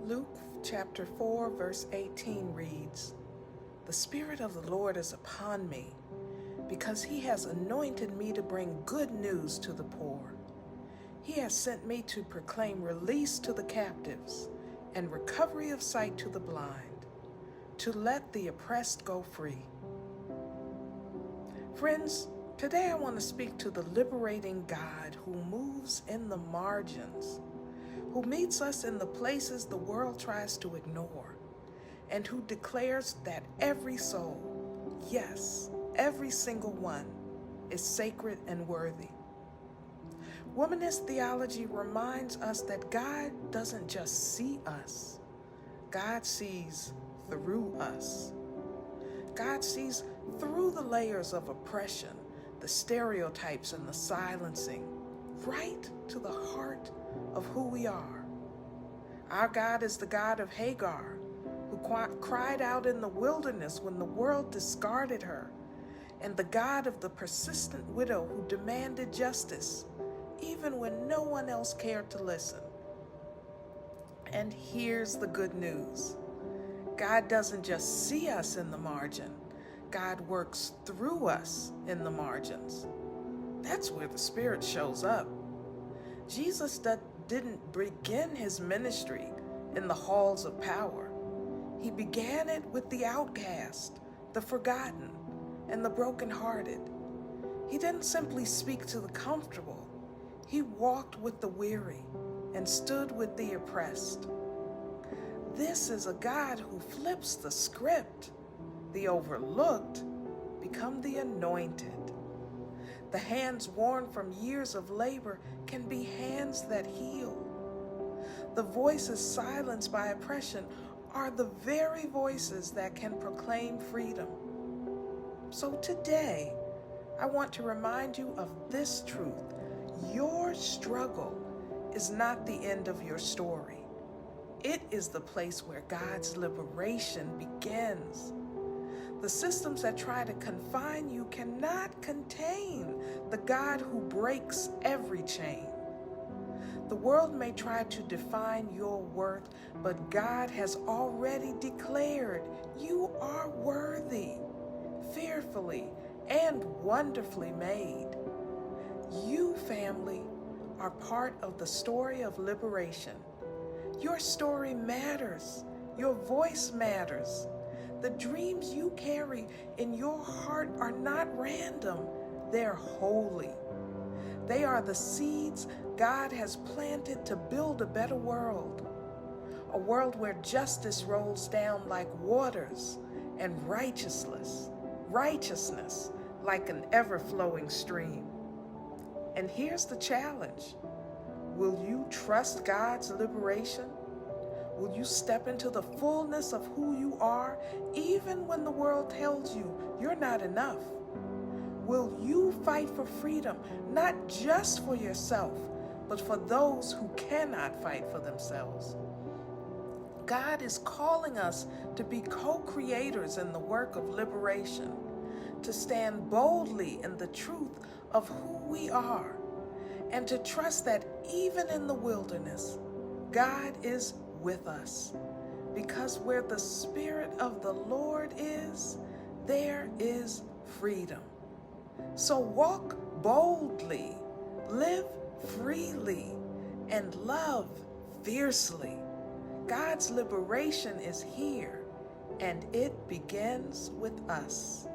Luke chapter 4 verse 18 reads, "The Spirit of the Lord is upon me, because he has anointed me to bring good news to the poor. He has sent me to proclaim release to the captives and recovery of sight to the blind, to let the oppressed go free." Friends, today I want to speak to the liberating God who moves in the margins, who meets us in the places the world tries to ignore, and who declares that every soul, yes, every single one, is sacred and worthy. Womanist theology reminds us that God doesn't just see us, God sees through us. God sees through the layers of oppression, the stereotypes and the silencing, right to the heart of who we are. Our God is the God of Hagar, who cried out in the wilderness when the world discarded her, and the God of the persistent widow who demanded justice, even when no one else cared to listen. And here's the good news. God doesn't just see us in the margin, God works through us in the margins. That's where the Spirit shows up. Jesus didn't begin his ministry in the halls of power. He began it with the outcast, the forgotten, and the brokenhearted. He didn't simply speak to the comfortable. He walked with the weary and stood with the oppressed. This is a God who flips the script. The overlooked become the anointed. The hands worn from years of labor can be hands that heal. The voices silenced by oppression are the very voices that can proclaim freedom. So today, I want to remind you of this truth. Your struggle is not the end of your story. It is the place where God's liberation begins. The systems that try to confine you cannot contain the God who breaks every chain. The world may try to define your worth, but God has already declared you are worthy, fearfully and wonderfully made. You, family, are part of the story of liberation. Your story matters. Your voice matters. The dreams you carry in your heart are not random. They're holy. They are the seeds God has planted to build a better world. A world where justice rolls down like waters and righteousness like an ever-flowing stream. And here's the challenge. Will you trust God's liberation? Will you step into the fullness of who you are, even when the world tells you you're not enough? Will you fight for freedom, not just for yourself, but for those who cannot fight for themselves? God is calling us to be co-creators in the work of liberation, to stand boldly in the truth of who we are, and to trust that even in the wilderness, God is with us. Because where the Spirit of the Lord is, there is freedom. So walk boldly, live freely, and love fiercely. God's liberation is here, and it begins with us.